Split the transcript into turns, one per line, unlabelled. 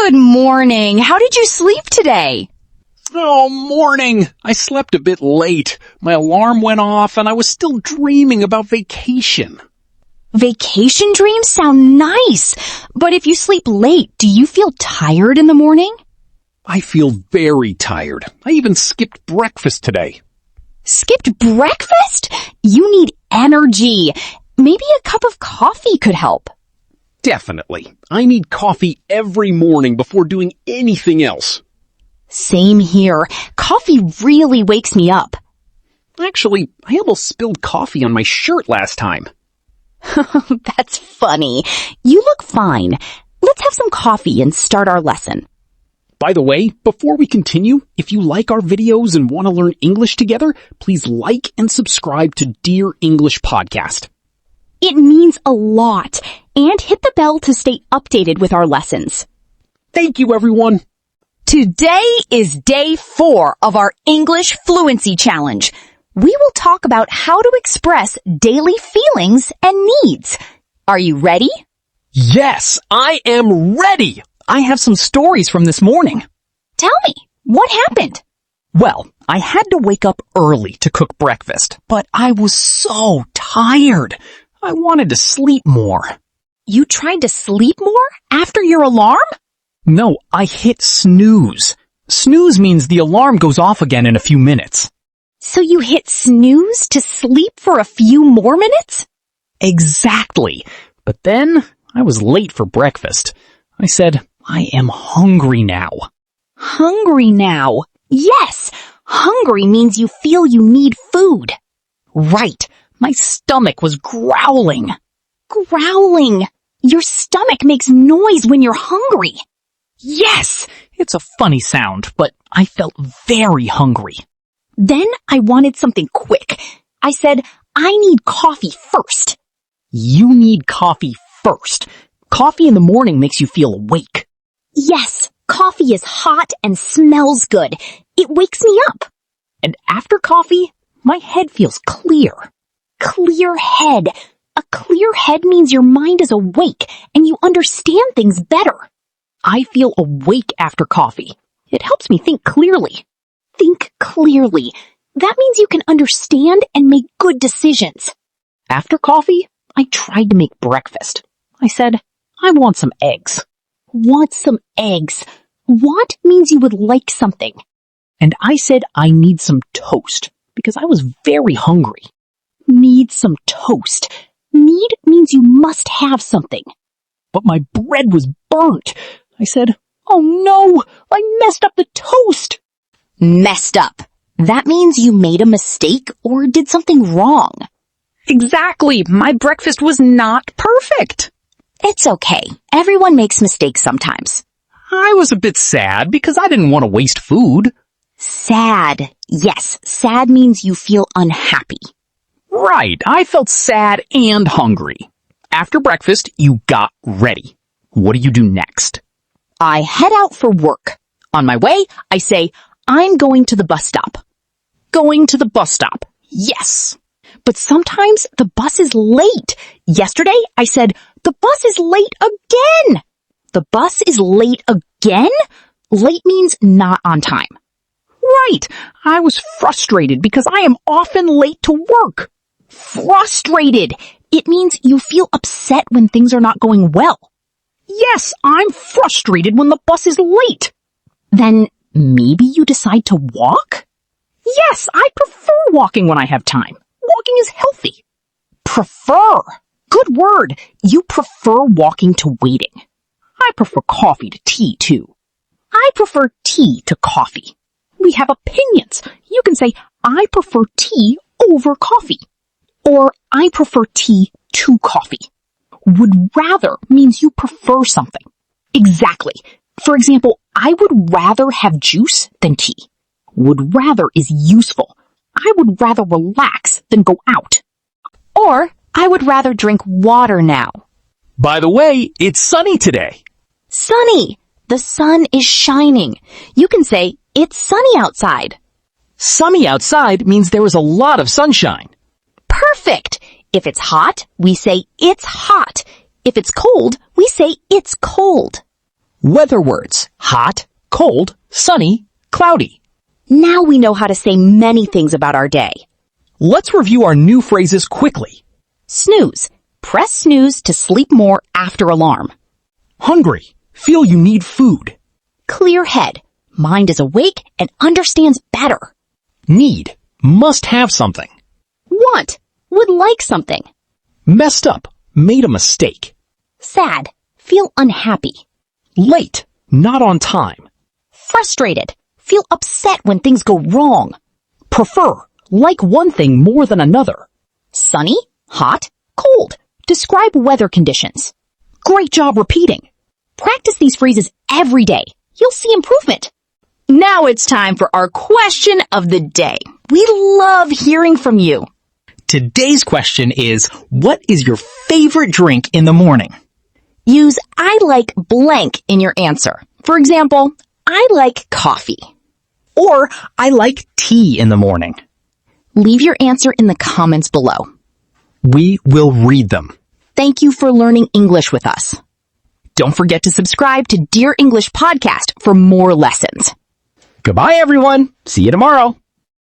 Good morning. How did you sleep today?
Oh, morning. I slept a bit late. My alarm went off and I was still dreaming about vacation.
Vacation dreams sound nice, but if you sleep late, do you feel tired in the morning?
I feel very tired. I even skipped breakfast today.
Skipped breakfast? You need energy. Maybe a cup of coffee could help.
Definitely. I need coffee every morning before doing anything else.
Same here. Coffee really wakes me up.
Actually, I almost spilled coffee on my shirt last time.
That's funny. You look fine. Let's have some coffee and start our lesson.
By the way, before we continue, if you like our videos and want to learn English together, please like and subscribe to Dear English Podcast.
It means a lot. And hit the bell to stay updated with our lessons.
Thank you, everyone.
Today is day 4 of our English Fluency Challenge. We will talk about how to express daily feelings and needs. Are you ready?
Yes, I am ready. I have some stories from this morning.
Tell me, what happened?
Well, I had to wake up early to cook breakfast, but I was so tired. I wanted to sleep more.
You tried to sleep more after your alarm?
No, I hit snooze. Snooze means the alarm goes off again in a few minutes.
So you hit snooze to sleep for a few more minutes?
Exactly. But then I was late for breakfast. I said, I am hungry now.
Hungry now? Yes! Hungry means you feel you need food.
Right. My stomach was growling.
Growling. Your stomach makes noise when you're hungry.
Yes! It's a funny sound, but I felt very hungry.
Then I wanted something quick. I said, I need coffee first.
You need coffee first. Coffee in the morning makes you feel awake.
Yes, coffee is hot and smells good. It wakes me up.
And after coffee, my head feels clear.
Clear head. A clear head means your mind is awake and you understand things better.
I feel awake after coffee. It helps me think clearly.
Think clearly. That means you can understand and make good decisions.
After coffee, I tried to make breakfast. I said, I want some eggs.
Want some eggs. Want means you would like something.
And I said I need some toast because I was very hungry.
Need some toast. Need means you must have something.
But my bread was burnt. I said, oh no, I messed up the toast.
Messed up. That means you made a mistake or did something wrong.
Exactly. My breakfast was not perfect.
It's okay. Everyone makes mistakes sometimes.
I was a bit sad because I didn't want to waste food.
Sad. Yes, sad means you feel unhappy.
Right. I felt sad and hungry. After breakfast, you got ready. What do you do next?
I head out for work. On my way, I say, I'm going to the bus stop.
Going to the bus stop. Yes.
But sometimes the bus is late. Yesterday, I said, the bus is late again. The bus is late again? Late means not on time.
Right. I was frustrated because I am often late to work.
Frustrated. It means you feel upset when things are not going well.
Yes, I'm frustrated when the bus is late.
Then maybe you decide to walk?
Yes, I prefer walking when I have time. Walking is healthy.
Prefer. Good word. You prefer walking to waiting.
I prefer coffee to tea, too.
I prefer tea to coffee.
We have opinions. You can say, I prefer tea over coffee.
Or I prefer tea to coffee.
Would rather means you prefer something.
Exactly. For example, I would rather have juice than tea. Would rather is useful. I would rather relax than go out. Or I would rather drink water now.
By the way, it's sunny today.
Sunny. The sun is shining. You can say, it's sunny outside.
Sunny outside means there is a lot of sunshine.
Perfect. If it's hot, we say it's hot. If it's cold, we say it's cold.
Weather words: hot, cold, sunny, cloudy.
Now we know how to say many things about our day.
Let's review our new phrases quickly.
Snooze. Press snooze to sleep more after alarm.
Hungry. Feel you need food.
Clear head. Mind is awake and understands better.
Need. Must have something.
Want. Would like something.
Messed up. Made a mistake.
Sad. Feel unhappy.
Late. Not on time.
Frustrated. Feel upset when things go wrong.
Prefer. Like one thing more than another.
Sunny, hot, cold. Describe weather conditions.
Great job repeating.
Practice these phrases every day. You'll see improvement. Now it's time for our question of the day. We love hearing from you.
Today's question is, what is your favorite drink in the morning?
Use I like blank in your answer. For example, I like coffee.
Or, I like tea in the morning.
Leave your answer in the comments below.
We will read them.
Thank you for learning English with us.
Don't forget to
Subscribe to Dear English Podcast for more lessons.
Goodbye, everyone. See you tomorrow.